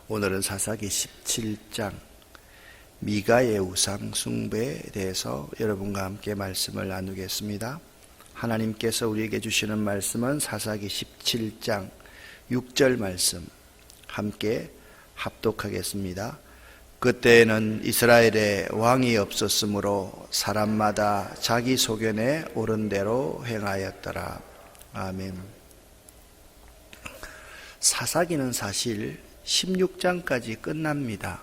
오늘은 사사기 17장 미가의 우상 숭배에 대해서 여러분과 함께 말씀을 나누겠습니다. 하나님께서 우리에게 주시는 말씀은 사사기 17장 6절 말씀 함께 합독하겠습니다. 그때에는 이스라엘에 왕이 없었으므로 사람마다 자기 소견에 옳은 대로 행하였더라. 아멘. 사사기는 사실 16장까지 끝납니다.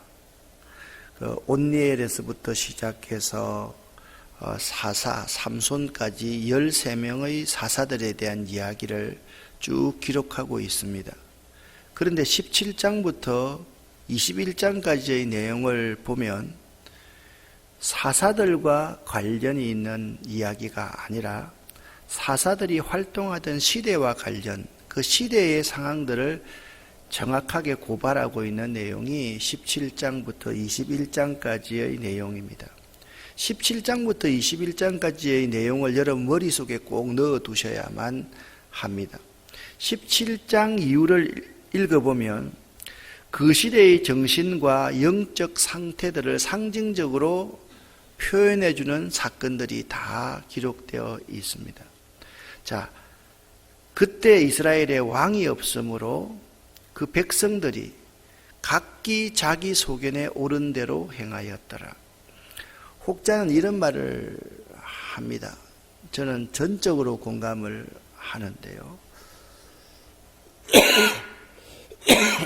온니엘에서부터 시작해서 사사, 삼손까지 13명의 사사들에 대한 이야기를 쭉 기록하고 있습니다. 그런데 17장부터 21장까지의 내용을 보면 사사들과 관련이 있는 이야기가 아니라 사사들이 활동하던 시대와 관련, 그 시대의 상황들을 정확하게 고발하고 있는 내용이 17장부터 21장까지의 내용입니다. 17장부터 21장까지의 내용을 여러분 머릿속에 꼭 넣어두셔야만 합니다. 17장 이후를 읽어보면 그 시대의 정신과 영적 상태들을 상징적으로 표현해주는 사건들이 다 기록되어 있습니다. 자, 그때 이스라엘에 왕이 없으므로 그 백성들이 각기 자기 소견에 옳은 대로 행하였더라. 혹자는 이런 말을 합니다. 저는 전적으로 공감을 하는데요.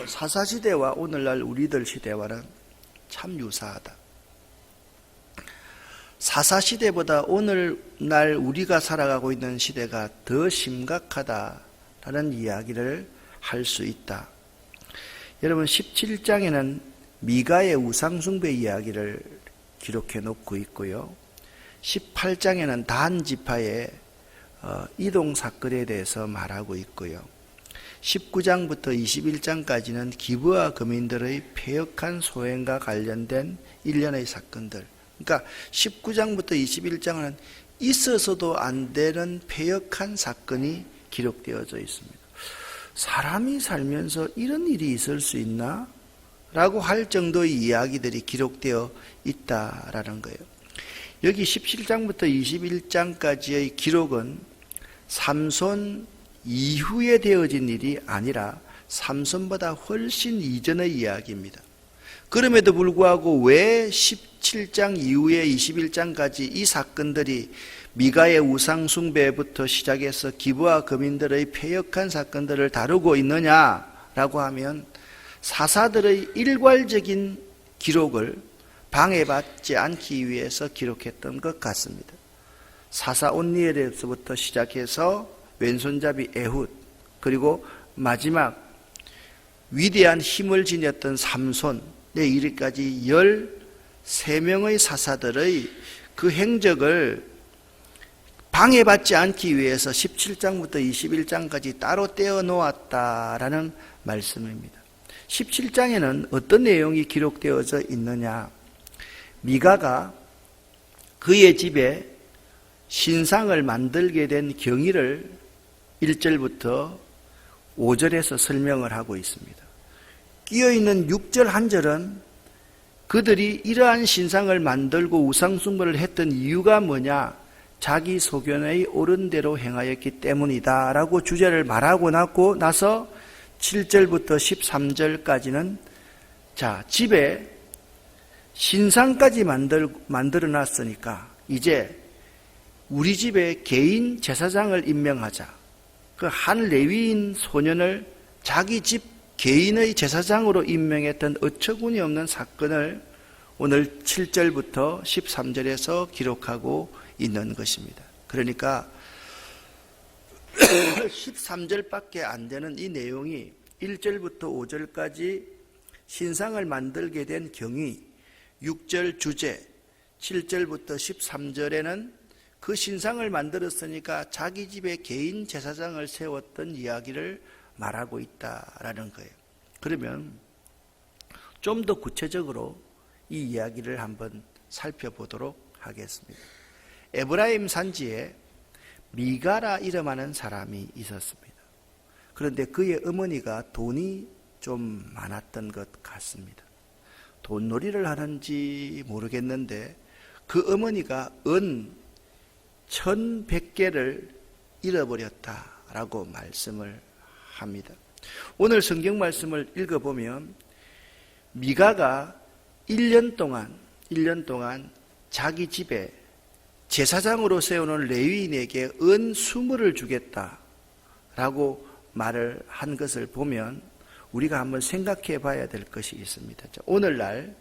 사사시대와 오늘날 우리들 시대와는 참 유사하다. 사사시대보다 오늘날 우리가 살아가고 있는 시대가 더 심각하다라는 이야기를 할 수 있다. 여러분 17장에는 미가의 우상숭배 이야기를 기록해 놓고 있고요. 18장에는 단 지파의 이동 사건에 대해서 말하고 있고요. 19장부터 21장까지는 기브아 거민들의 패역한 소행과 관련된 일련의 사건들. 그러니까 19장부터 21장은 있어서도 안 되는 패역한 사건이 기록되어져 있습니다. 사람이 살면서 이런 일이 있을 수 있나? 라고 할 정도의 이야기들이 기록되어 있다라는 거예요. 여기 17장부터 21장까지의 기록은 삼손 이후에 되어진 일이 아니라 삼손보다 훨씬 이전의 이야기입니다. 그럼에도 불구하고 왜 17장 이후에 21장까지 이 사건들이 미가의 우상숭배부터 시작해서 기브아 거민들의 패역한 사건들을 다루고 있느냐라고 하면 사사들의 일괄적인 기록을 방해받지 않기 위해서 기록했던 것 같습니다. 사사 온니엘에서부터 시작해서 왼손잡이 에훗, 그리고 마지막 위대한 힘을 지녔던 삼손에 이르기까지 13명의 사사들의 그 행적을 방해받지 않기 위해서 17장부터 21장까지 따로 떼어 놓았다라는 말씀입니다. 17장에는 어떤 내용이 기록되어져 있느냐? 미가가 그의 집에 신상을 만들게 된 경위를 1절부터 5절에서 설명을 하고 있습니다. 끼어있는 6절 한 절은 그들이 이러한 신상을 만들고 우상숭배를 했던 이유가 뭐냐? 자기 소견의 옳은 대로 행하였기 때문이다 라고 주제를 말하고 나서 7절부터 13절까지는 자, 집에 신상까지 만들어 놨으니까 이제 우리 집에 개인 제사장을 임명하자. 그 한 레위인 소년을 자기 집 개인의 제사장으로 임명했던 어처구니 없는 사건을 오늘 7절부터 13절에서 기록하고 있는 것입니다. 그러니까 13절밖에 안 되는 이 내용이 1절부터 5절까지 신상을 만들게 된 경위, 6절 주제, 7절부터 13절에는 그 신상을 만들었으니까 자기 집에 개인 제사장을 세웠던 이야기를 말하고 있다라는 거예요. 그러면 좀 더 구체적으로 이 이야기를 한번 살펴보도록 하겠습니다. 에브라임 산지에 미가라 이름하는 사람이 있었습니다. 그런데 그의 어머니가 돈이 좀 많았던 것 같습니다. 돈놀이를 하는지 모르겠는데 그 어머니가 은 1100개를 잃어버렸다라고 말씀을 합니다. 오늘 성경 말씀을 읽어보면 미가가 1년 동안 자기 집에 제사장으로 세우는 레위인에게 은 20을 주겠다라고 말을 한 것을 보면 우리가 한번 생각해 봐야 될 것이 있습니다. 오늘날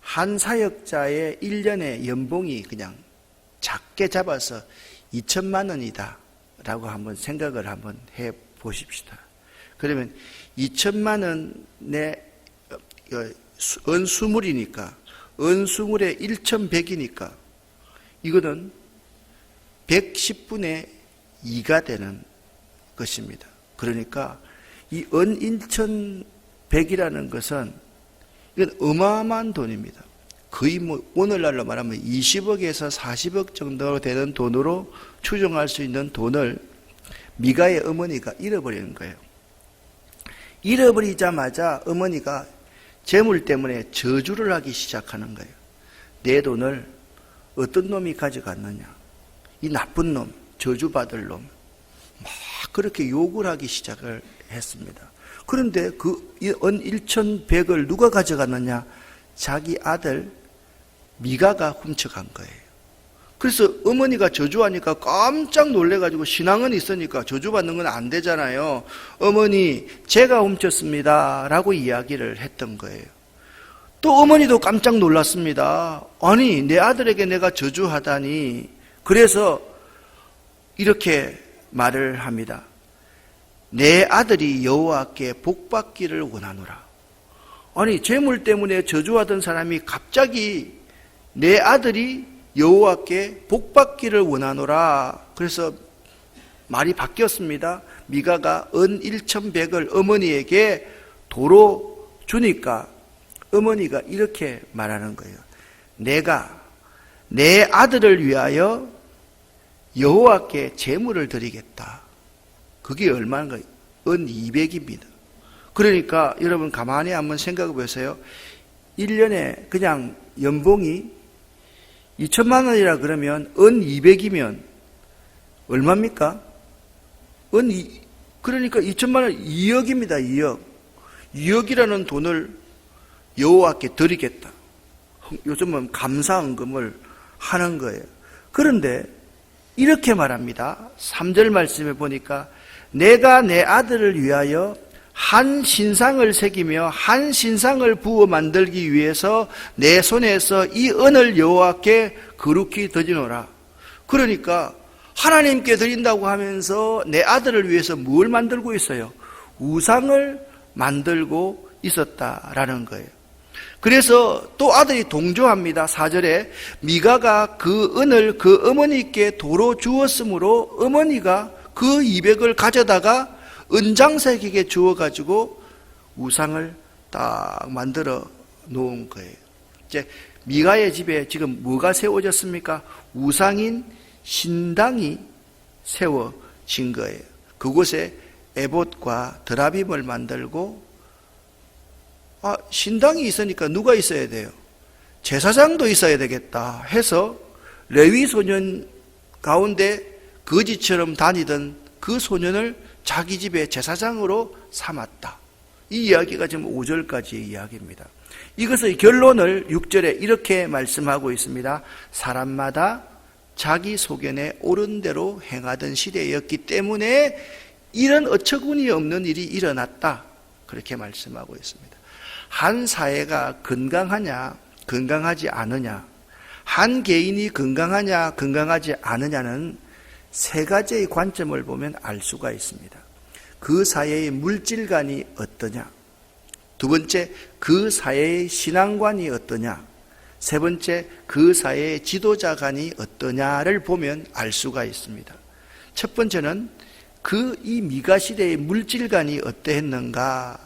한 사역자의 1년의 연봉이 그냥 작게 잡아서 2천만 원이다 라고 한번 생각을 한번 해 보십시다. 그러면 2천만 원의 은 20이니까 은 20에 1100이니까 이거는 110분의 2가 되는 것입니다. 그러니까 이 은 1100이라는 것은 이건 어마어마한 돈입니다. 거의 오늘날로 말하면 20억에서 40억 정도 되는 돈으로 추정할 수 있는 돈을 미가의 어머니가 잃어버리는 거예요. 잃어버리자마자 어머니가 재물 때문에 저주를 하기 시작하는 거예요. 내 돈을 어떤 놈이 가져갔느냐, 이 나쁜 놈, 저주받을 놈, 막 그렇게 욕을 하기 시작을 했습니다. 그런데 그 은 1100을 누가 가져갔느냐? 자기 아들 미가가 훔쳐간 거예요. 그래서 어머니가 저주하니까 깜짝 놀래가지고, 신앙은 있으니까 저주받는 건 안 되잖아요. 어머니, 제가 훔쳤습니다 라고 이야기를 했던 거예요. 또 어머니도 깜짝 놀랐습니다. 아니, 내 아들에게 내가 저주하다니. 그래서 이렇게 말을 합니다. 내 아들이 여호와께 복받기를 원하노라. 아니, 재물 때문에 저주하던 사람이 갑자기 내 아들이 여호와께 복받기를 원하노라. 그래서 말이 바뀌었습니다. 미가가 은 1100을 어머니에게 도로 주니까 어머니가 이렇게 말하는 거예요. 내가 내 아들을 위하여 여호와께 제물을 드리겠다. 그게 얼마인가요? 은 200입니다. 그러니까 여러분 가만히 한번 생각해 보세요. 1년에 그냥 연봉이 2천만 원이라 그러면 은 200이면 얼마입니까? 그러니까 2천만 원 2억입니다. 2억. 2억이라는 돈을 여호와께 드리겠다. 요즘은 감사헌금을 하는 거예요. 그런데 이렇게 말합니다. 3절 말씀에 보니까 내가 내 아들을 위하여 한 신상을 새기며 한 신상을 부어 만들기 위해서 내 손에서 이 은을 여호와께 거룩히 드리노라. 그러니까 하나님께 드린다고 하면서 내 아들을 위해서 뭘 만들고 있어요? 우상을 만들고 있었다라는 거예요. 그래서 또 아들이 동조합니다. 4절에 미가가 그 은을 그 어머니께 도로 주었으므로 어머니가 그 200을 가져다가 은장색에게 주어가지고 우상을 딱 만들어 놓은 거예요. 이제 미가의 집에 지금 뭐가 세워졌습니까? 우상인 신당이 세워진 거예요. 그곳에 에봇과 드라빔을 만들고, 신당이 있으니까 누가 있어야 돼요? 제사장도 있어야 되겠다 해서 레위 소년 가운데 거지처럼 다니던 그 소년을 자기 집의 제사장으로 삼았다. 이 이야기가 지금 5절까지의 이야기입니다. 이것의 결론을 6절에 이렇게 말씀하고 있습니다. 사람마다 자기 소견에 옳은 대로 행하던 시대였기 때문에 이런 어처구니 없는 일이 일어났다. 그렇게 말씀하고 있습니다. 한 사회가 건강하냐, 건강하지 않으냐, 한 개인이 건강하냐, 건강하지 않으냐는 세 가지의 관점을 보면 알 수가 있습니다. 그 사회의 물질관이 어떠냐, 두 번째, 그 사회의 신앙관이 어떠냐, 세 번째, 그 사회의 지도자관이 어떠냐를 보면 알 수가 있습니다. 첫 번째는 이 미가 시대의 물질관이 어떠했는가라는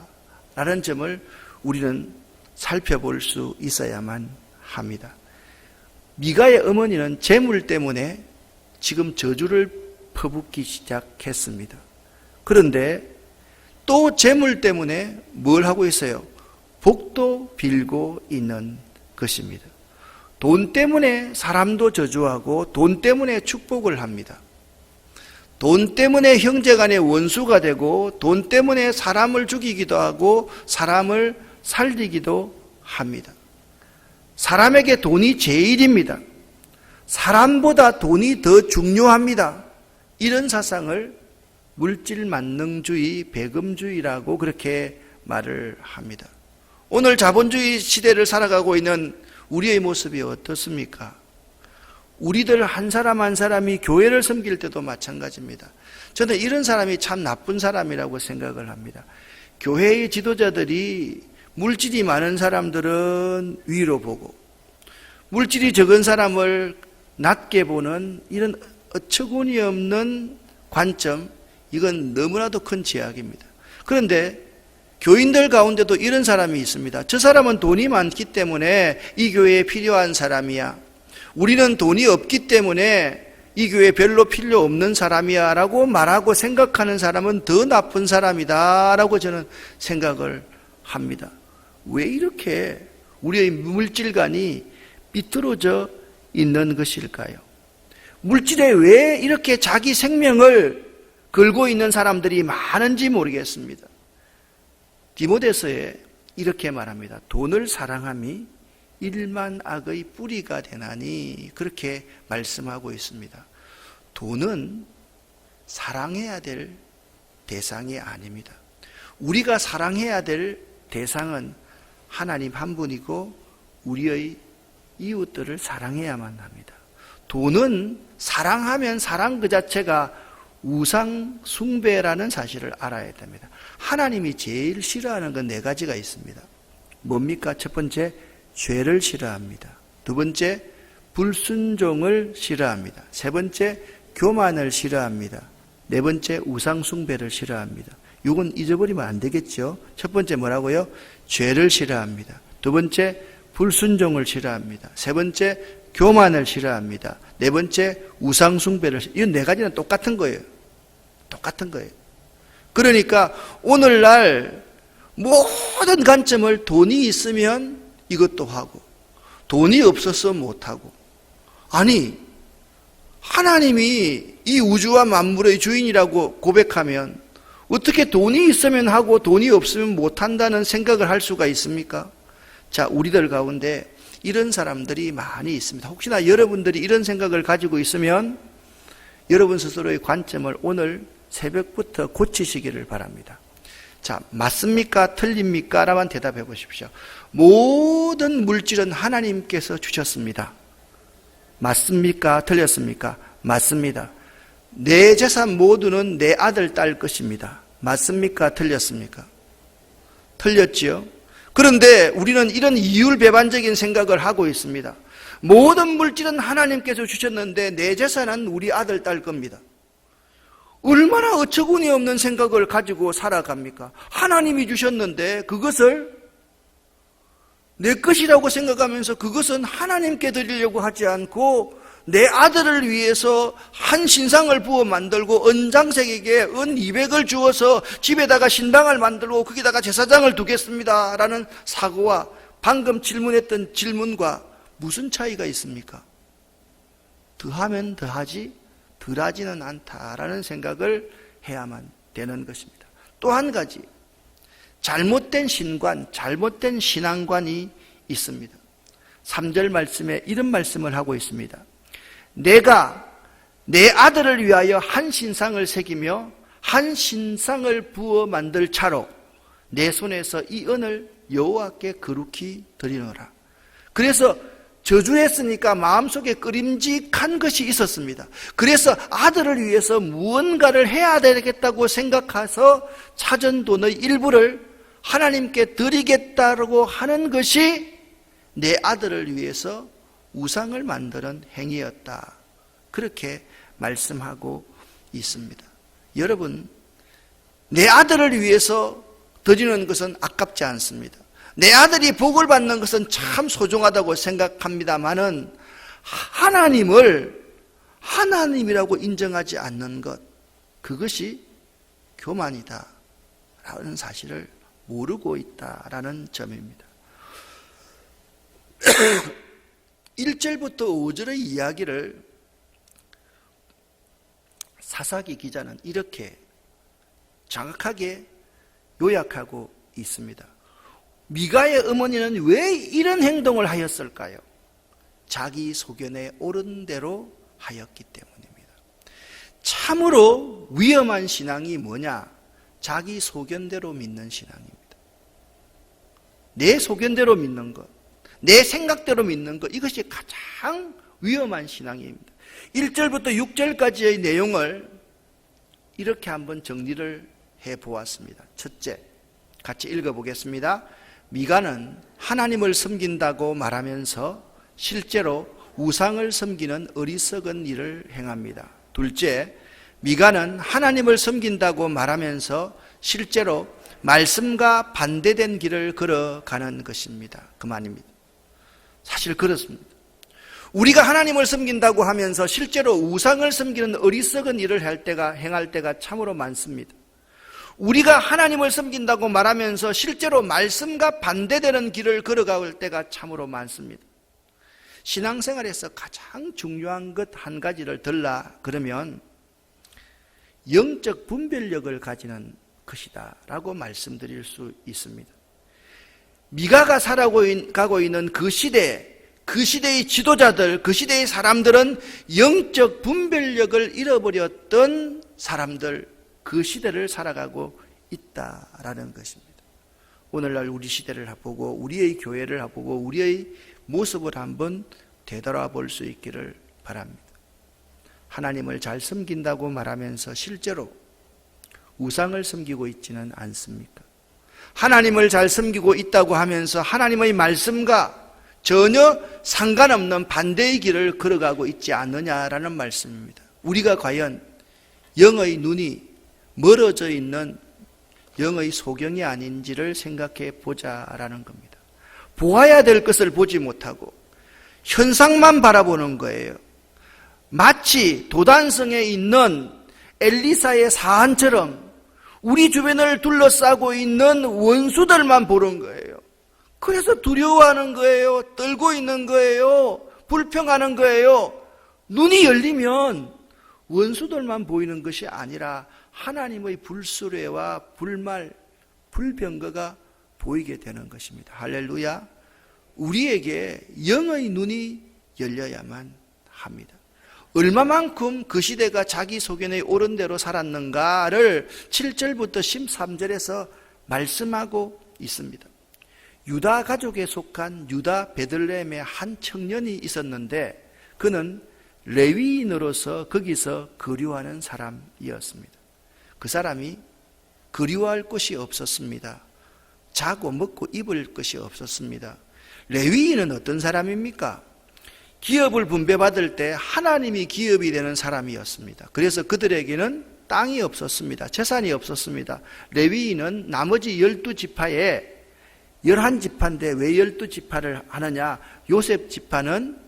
점을 우리는 살펴볼 수 있어야만 합니다. 미가의 어머니는 재물 때문에 지금 저주를 퍼붓기 시작했습니다. 그런데 또 재물 때문에 뭘 하고 있어요? 복도 빌고 있는 것입니다. 돈 때문에 사람도 저주하고 돈 때문에 축복을 합니다. 돈 때문에 형제간의 원수가 되고 돈 때문에 사람을 죽이기도 하고 사람을 살리기도 합니다. 사람에게 돈이 제일입니다. 사람보다 돈이 더 중요합니다. 이런 사상을 물질 만능주의, 배금주의라고 그렇게 말을 합니다. 오늘 자본주의 시대를 살아가고 있는 우리의 모습이 어떻습니까? 우리들 한 사람 한 사람이 교회를 섬길 때도 마찬가지입니다. 저는 이런 사람이 참 나쁜 사람이라고 생각을 합니다. 교회의 지도자들이 물질이 많은 사람들은 위로 보고 물질이 적은 사람을 낮게 보는 이런 어처구니 없는 관점, 이건 너무나도 큰 제약입니다. 그런데 교인들 가운데도 이런 사람이 있습니다. 저 사람은 돈이 많기 때문에 이 교회에 필요한 사람이야. 우리는 돈이 없기 때문에 이 교회에 별로 필요 없는 사람이야 라고 말하고 생각하는 사람은 더 나쁜 사람이다 라고 저는 생각을 합니다. 왜 이렇게 우리의 물질관이 삐뚤어져 있는 것일까요? 물질에 왜 이렇게 자기 생명을 걸고 있는 사람들이 많은지 모르겠습니다. 디모데서에 이렇게 말합니다. 돈을 사랑함이 일만 악의 뿌리가 되나니, 그렇게 말씀하고 있습니다. 돈은 사랑해야 될 대상이 아닙니다. 우리가 사랑해야 될 대상은 하나님 한 분이고 우리의 이웃들을 사랑해야만 합니다. 돈은 사랑하면 사랑 그 자체가 우상 숭배라는 사실을 알아야 됩니다. 하나님이 제일 싫어하는 건 네 가지가 있습니다. 뭡니까? 첫 번째, 죄를 싫어합니다. 두 번째, 불순종을 싫어합니다. 세 번째, 교만을 싫어합니다. 네 번째, 우상 숭배를 싫어합니다. 이건 잊어버리면 안 되겠죠. 첫 번째 뭐라고요? 죄를 싫어합니다. 두 번째, 불순종을 싫어합니다. 세 번째, 교만을 싫어합니다. 네 번째, 우상 숭배를 싫어합니다. 이건 네 가지는 똑같은 거예요. 똑같은 거예요. 그러니까 오늘날 모든 관점을 돈이 있으면 이것도 하고 돈이 없어서 못하고, 아니 하나님이 이 우주와 만물의 주인이라고 고백하면 어떻게 돈이 있으면 하고 돈이 없으면 못한다는 생각을 할 수가 있습니까? 자, 우리들 가운데 이런 사람들이 많이 있습니다. 혹시나 여러분들이 이런 생각을 가지고 있으면 여러분 스스로의 관점을 오늘 새벽부터 고치시기를 바랍니다. 자, 맞습니까? 틀립니까? 라만 대답해 보십시오. 모든 물질은 하나님께서 주셨습니다. 맞습니까? 틀렸습니까? 맞습니다. 내 재산 모두는 내 아들, 딸 것입니다. 맞습니까? 틀렸습니까? 틀렸지요? 그런데 우리는 이런 이율배반적인 생각을 하고 있습니다. 모든 물질은 하나님께서 주셨는데 내 재산은 우리 아들, 딸 겁니다. 얼마나 어처구니 없는 생각을 가지고 살아갑니까? 하나님이 주셨는데 그것을 내 것이라고 생각하면서 그것은 하나님께 드리려고 하지 않고 내 아들을 위해서 한 신상을 부어 만들고 언장색에게 은 200을 주어서 집에다가 신당을 만들고 거기다가 제사장을 두겠습니다 라는 사고와 방금 질문했던 질문과 무슨 차이가 있습니까? 더하면 더하지 덜하지는 않다라는 생각을 해야만 되는 것입니다. 또 한 가지, 잘못된 신관, 잘못된 신앙관이 있습니다. 3절 말씀에 이런 말씀을 하고 있습니다. 내가 내 아들을 위하여 한 신상을 새기며 한 신상을 부어 만들 차로 내 손에서 이 은을 여호와께 거룩히 드리노라. 그래서 저주했으니까 마음속에 끄림직한 것이 있었습니다. 그래서 아들을 위해서 무언가를 해야 되겠다고 생각해서 찾은 돈의 일부를 하나님께 드리겠다고 하는 것이 내 아들을 위해서 우상을 만드는 행위였다. 그렇게 말씀하고 있습니다. 여러분, 내 아들을 위해서 드리는 것은 아깝지 않습니다. 내 아들이 복을 받는 것은 참 소중하다고 생각합니다만은 하나님을 하나님이라고 인정하지 않는 것, 그것이 교만이다 있다라는 사실을 모르고 있다라는 점입니다. 1절부터 5절의 이야기를 사사기 기자는 이렇게 정확하게 요약하고 있습니다. 미가의 어머니는 왜 이런 행동을 하였을까요? 자기 소견에 옳은 대로 하였기 때문입니다. 참으로 위험한 신앙이 뭐냐? 자기 소견대로 믿는 신앙입니다. 내 소견대로 믿는 것, 내 생각대로 믿는 것, 이것이 가장 위험한 신앙입니다. 1절부터 6절까지의 내용을 이렇게 한번 정리를 해보았습니다. 첫째, 같이 읽어보겠습니다. 미가는 하나님을 섬긴다고 말하면서 실제로 우상을 섬기는 어리석은 일을 행합니다. 둘째, 미가는 하나님을 섬긴다고 말하면서 실제로 말씀과 반대된 길을 걸어가는 것입니다. 그 말입니다. 사실 그렇습니다. 우리가 하나님을 섬긴다고 하면서 실제로 우상을 섬기는 어리석은 일을 행할 때가 참으로 많습니다. 우리가 하나님을 섬긴다고 말하면서 실제로 말씀과 반대되는 길을 걸어갈 때가 참으로 많습니다. 신앙생활에서 가장 중요한 것 한 가지를 들라 그러면 영적 분별력을 가지는 것이다 라고 말씀드릴 수 있습니다. 미가가 살아가고 있는 그 시대의 지도자들, 그 시대의 사람들은 영적 분별력을 잃어버렸던 사람들, 그 시대를 살아가고 있다라는 것입니다. 오늘날 우리 시대를 보고 우리의 교회를 보고 우리의 모습을 한번 되돌아볼 수 있기를 바랍니다. 하나님을 잘 섬긴다고 말하면서 실제로 우상을 섬기고 있지는 않습니까? 하나님을 잘 섬기고 있다고 하면서 하나님의 말씀과 전혀 상관없는 반대의 길을 걸어가고 있지 않느냐라는 말씀입니다. 우리가 과연 영의 눈이 멀어져 있는 영의 소경이 아닌지를 생각해 보자라는 겁니다. 보아야 될 것을 보지 못하고 현상만 바라보는 거예요. 마치 도단성에 있는 엘리사의 사안처럼 우리 주변을 둘러싸고 있는 원수들만 보는 거예요. 그래서 두려워하는 거예요. 떨고 있는 거예요. 불평하는 거예요. 눈이 열리면 원수들만 보이는 것이 아니라 하나님의 불수레와 불말, 불병거가 보이게 되는 것입니다. 할렐루야. 우리에게 영의 눈이 열려야만 합니다. 얼마만큼 그 시대가 자기 소견에 옳은 대로 살았는가를 7절부터 13절에서 말씀하고 있습니다. 유다 가족에 속한 유다 베들레헴의 한 청년이 있었는데 그는 레위인으로서 거기서 거류하는 사람이었습니다. 그 사람이 거류할 곳이 없었습니다. 자고 먹고 입을 것이 없었습니다. 레위인은 어떤 사람입니까? 기업을 분배받을 때 하나님이 기업이 되는 사람이었습니다. 그래서 그들에게는 땅이 없었습니다. 재산이 없었습니다. 레위인은 나머지 12지파에 11지파인데 왜 12지파를 하느냐? 요셉 지파는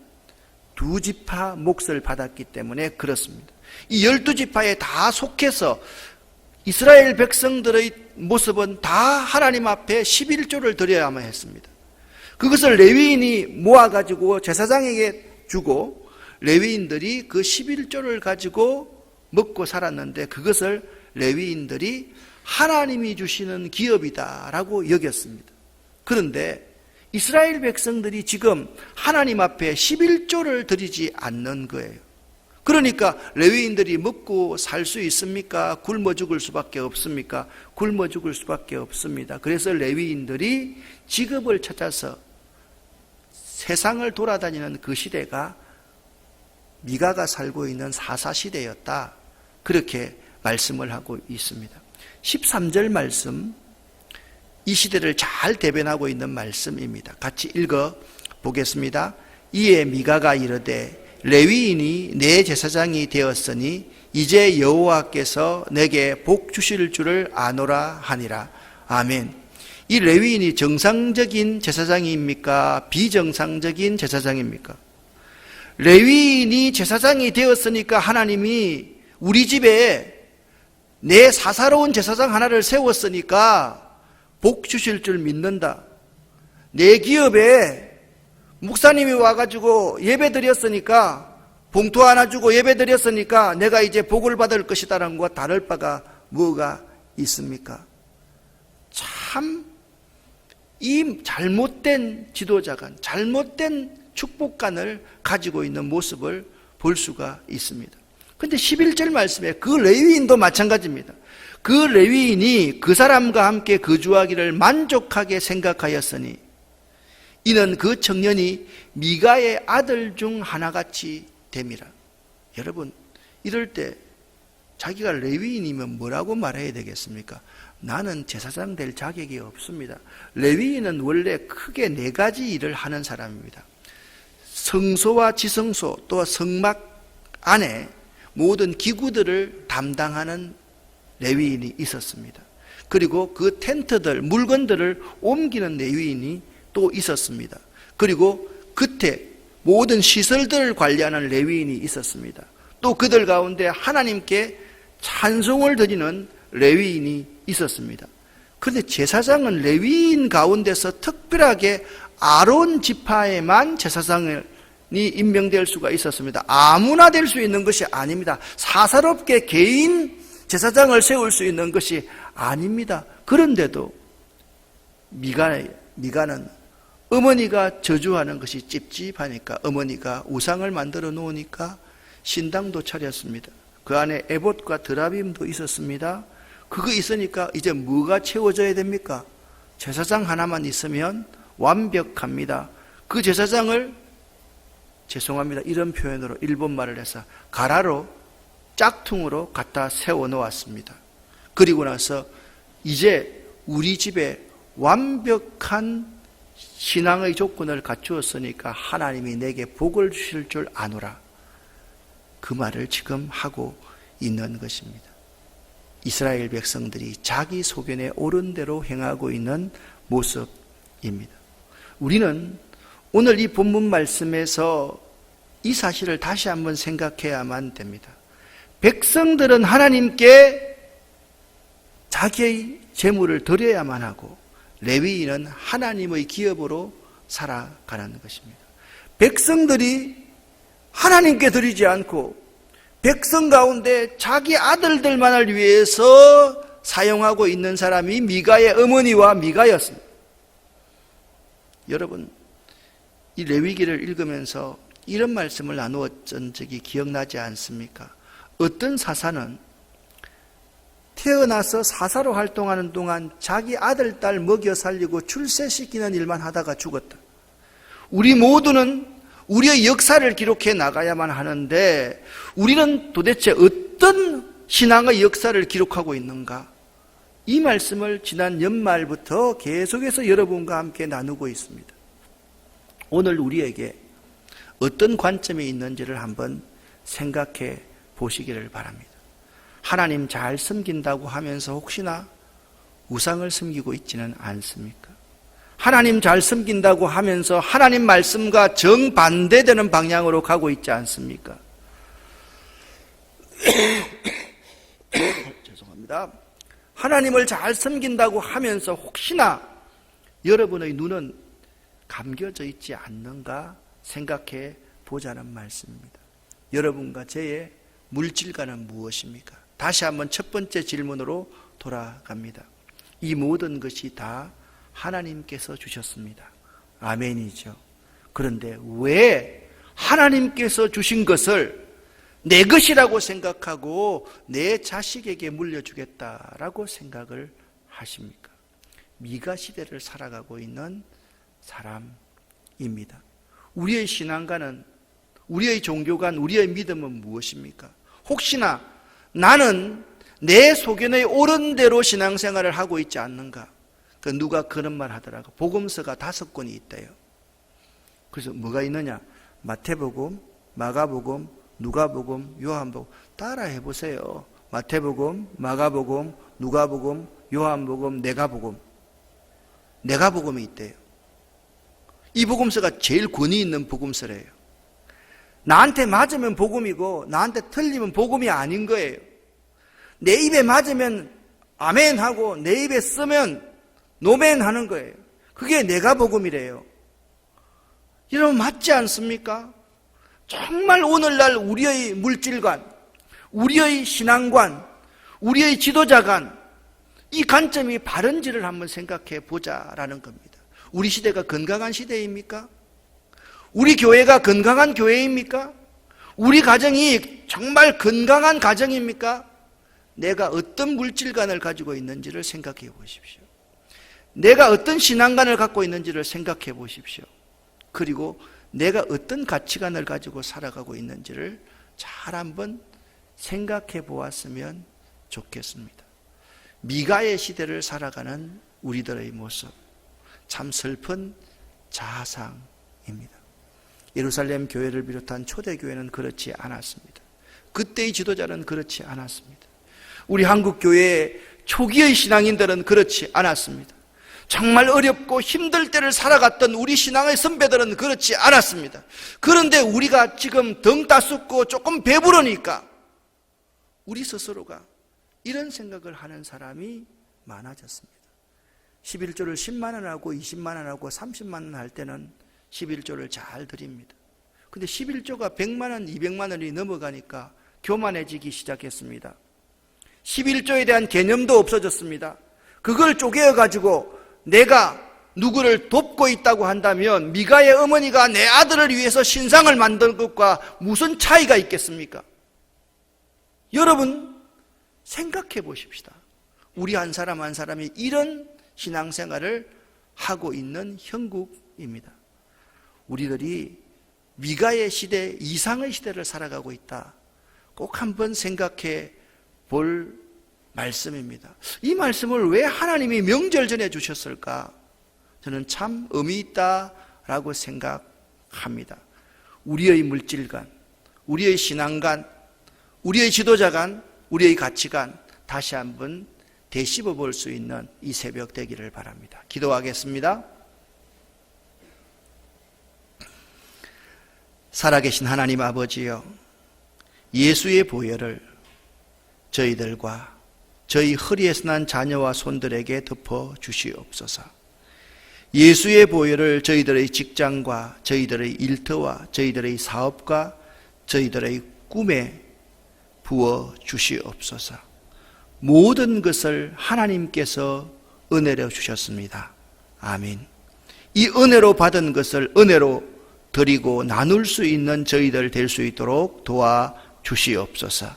2지파 몫을 받았기 때문에 그렇습니다. 이 12지파에 다 속해서 이스라엘 백성들의 모습은 다 하나님 앞에 11조를 드려야만 했습니다. 그것을 레위인이 모아가지고 제사장에게 주고 레위인들이 그 11조를 가지고 먹고 살았는데 그것을 레위인들이 하나님이 주시는 기업이다라고 여겼습니다. 그런데 이스라엘 백성들이 지금 하나님 앞에 11조를 드리지 않는 거예요. 그러니까 레위인들이 먹고 살 수 있습니까? 굶어 죽을 수밖에 없습니까? 굶어 죽을 수밖에 없습니다. 그래서 레위인들이 직업을 찾아서 세상을 돌아다니는 그 시대가 미가가 살고 있는 사사시대였다. 그렇게 말씀을 하고 있습니다. 13절 말씀, 이 시대를 잘 대변하고 있는 말씀입니다. 같이 읽어 보겠습니다. 이에 미가가 이르되 레위인이 내 제사장이 되었으니 이제 여호와께서 내게 복 주실 줄을 아노라 하니라. 아멘. 이 레위인이 정상적인 제사장입니까? 비정상적인 제사장입니까? 레위인이 제사장이 되었으니까 하나님이 우리 집에 내 사사로운 제사장 하나를 세웠으니까 복 주실 줄 믿는다. 내 기업에 목사님이 와가지고 예배 드렸으니까, 봉투 하나 주고 예배 드렸으니까 내가 이제 복을 받을 것이다라는 것과 다를 바가 뭐가 있습니까? 참, 이 잘못된 지도자관, 잘못된 축복관을 가지고 있는 모습을 볼 수가 있습니다. 그런데 11절 말씀에 그 레위인도 마찬가지입니다. 그 레위인이 그 사람과 함께 거주하기를 만족하게 생각하였으니 이는 그 청년이 미가의 아들 중 하나같이 됨이라. 여러분, 이럴 때 자기가 레위인이면 뭐라고 말해야 되겠습니까? 나는 제사장 될 자격이 없습니다. 레위인은 원래 크게 4가지 일을 하는 사람입니다. 성소와 지성소 또 성막 안에 모든 기구들을 담당하는 레위인이 있었습니다. 그리고 그 텐트들, 물건들을 옮기는 레위인이 또 있었습니다. 그리고 겉에 모든 시설들을 관리하는 레위인이 있었습니다. 또 그들 가운데 하나님께 찬송을 드리는 레위인이 있었습니다. 그런데 제사장은 레위인 가운데서 특별하게 아론 지파에만 제사장이 임명될 수가 있었습니다. 아무나 될 수 있는 것이 아닙니다. 사사롭게 개인 제사장을 세울 수 있는 것이 아닙니다. 그런데도 미가는 어머니가 저주하는 것이 찝찝하니까 어머니가 우상을 만들어 놓으니까 신당도 차렸습니다. 그 안에 에봇과 드라빔도 있었습니다. 그거 있으니까 이제 뭐가 채워져야 됩니까? 제사장 하나만 있으면 완벽합니다. 그 제사장을, 죄송합니다, 이런 표현으로 일본말을 해서 가라로, 짝퉁으로 갖다 세워 놓았습니다. 그리고 나서 이제 우리 집에 완벽한 신앙의 조건을 갖추었으니까 하나님이 내게 복을 주실 줄 아노라. 그 말을 지금 하고 있는 것입니다. 이스라엘 백성들이 자기 소견에 옳은 대로 행하고 있는 모습입니다. 우리는 오늘 이 본문 말씀에서 이 사실을 다시 한번 생각해야만 됩니다. 백성들은 하나님께 자기의 재물을 드려야만 하고 레위인은 하나님의 기업으로 살아가는 것입니다. 백성들이 하나님께 드리지 않고 백성 가운데 자기 아들들만을 위해서 사용하고 있는 사람이 미가의 어머니와 미가였습니다. 여러분, 이 레위기를 읽으면서 이런 말씀을 나누었던 적이 기억나지 않습니까? 어떤 사사는 태어나서 사사로 활동하는 동안 자기 아들, 딸 먹여 살리고 출세시키는 일만 하다가 죽었다. 우리 모두는 우리의 역사를 기록해 나가야만 하는데 우리는 도대체 어떤 신앙의 역사를 기록하고 있는가? 이 말씀을 지난 연말부터 계속해서 여러분과 함께 나누고 있습니다. 오늘 우리에게 어떤 관점이 있는지를 한번 생각해 보시기를 바랍니다. 하나님 잘 섬긴다고 하면서 혹시나 우상을 섬기고 있지는 않습니까? 하나님 잘 섬긴다고 하면서 하나님 말씀과 정반대되는 방향으로 가고 있지 않습니까? 죄송합니다. 하나님을 잘 섬긴다고 하면서 혹시나 여러분의 눈은 감겨져 있지 않는가 생각해 보자는 말씀입니다. 여러분과 저의 물질관은 무엇입니까? 다시 한번 첫 번째 질문으로 돌아갑니다. 이 모든 것이 다 하나님께서 주셨습니다. 아멘이죠. 그런데 왜 하나님께서 주신 것을 내 것이라고 생각하고 내 자식에게 물려주겠다라고 생각을 하십니까? 미가 시대를 살아가고 있는 사람입니다. 우리의 신앙관은, 우리의 종교관, 우리의 믿음은 무엇입니까? 혹시나 나는 내 소견의 옳은 대로 신앙생활을 하고 있지 않는가? 누가 그런 말 하더라고. 복음서가 5권이 있대요. 그래서 뭐가 있느냐? 마태복음, 마가복음, 누가복음, 요한복음. 따라 해보세요. 마태복음, 마가복음, 누가복음, 요한복음, 내가복음. 내가복음이 있대요. 이 복음서가 제일 권위 있는 복음서래요. 나한테 맞으면 복음이고 나한테 틀리면 복음이 아닌 거예요. 내 입에 맞으면 아멘 하고 내 입에 쓰면 노멘 하는 거예요. 그게 내가 복음이래요. 여러분 맞지 않습니까? 정말 오늘날 우리의 물질관, 우리의 신앙관, 우리의 지도자관, 이 관점이 바른지를 한번 생각해 보자라는 겁니다. 우리 시대가 건강한 시대입니까? 우리 교회가 건강한 교회입니까? 우리 가정이 정말 건강한 가정입니까? 내가 어떤 물질관을 가지고 있는지를 생각해 보십시오. 내가 어떤 신앙관을 갖고 있는지를 생각해 보십시오. 그리고 내가 어떤 가치관을 가지고 살아가고 있는지를 잘 한번 생각해 보았으면 좋겠습니다. 미가의 시대를 살아가는 우리들의 모습, 참 슬픈 자상입니다. 예루살렘 교회를 비롯한 초대교회는 그렇지 않았습니다. 그때의 지도자는 그렇지 않았습니다. 우리 한국 교회의 초기의 신앙인들은 그렇지 않았습니다. 정말 어렵고 힘들 때를 살아갔던 우리 신앙의 선배들은 그렇지 않았습니다. 그런데 우리가 지금 등 따숩고 조금 배부르니까 우리 스스로가 이런 생각을 하는 사람이 많아졌습니다. 11조를 10만 원하고 20만 원하고 30만 원 할 때는 11조를 잘 드립니다. 근데 11조가 100만 원, 200만 원이 넘어가니까 교만해지기 시작했습니다. 11조에 대한 개념도 없어졌습니다. 그걸 쪼개어가지고 내가 누구를 돕고 있다고 한다면 미가의 어머니가 내 아들을 위해서 신상을 만든 것과 무슨 차이가 있겠습니까? 여러분 생각해 보십시다. 우리 한 사람 한 사람이 이런 신앙생활을 하고 있는 형국입니다. 우리들이 미가의 시대 이상의 시대를 살아가고 있다. 꼭 한번 생각해 볼 말씀입니다. 이 말씀을 왜 하나님이 명절 전에 주셨을까? 저는 참 의미 있다라고 생각합니다. 우리의 물질관, 우리의 신앙관, 우리의 지도자관, 우리의 가치관 다시 한번 되씹어 볼 수 있는 이 새벽 되기를 바랍니다. 기도하겠습니다. 살아계신 하나님 아버지여, 예수의 보혈을 저희들과 저희 허리에서 난 자녀와 손들에게 덮어 주시옵소서. 예수의 보혈을 저희들의 직장과 저희들의 일터와 저희들의 사업과 저희들의 꿈에 부어 주시옵소서. 모든 것을 하나님께서 은혜로 주셨습니다. 아멘. 이 은혜로 받은 것을 은혜로 드리고 나눌 수 있는 저희들 될 수 있도록 도와 주시옵소서.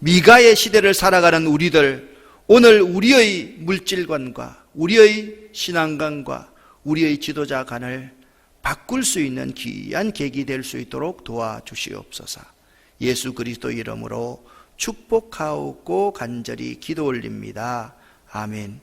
미가의 시대를 살아가는 우리들, 오늘 우리의 물질관과 우리의 신앙관과 우리의 지도자관을 바꿀 수 있는 귀한 계기 될 수 있도록 도와주시옵소서. 예수 그리스도 이름으로 축복하옵고 간절히 기도 올립니다. 아멘.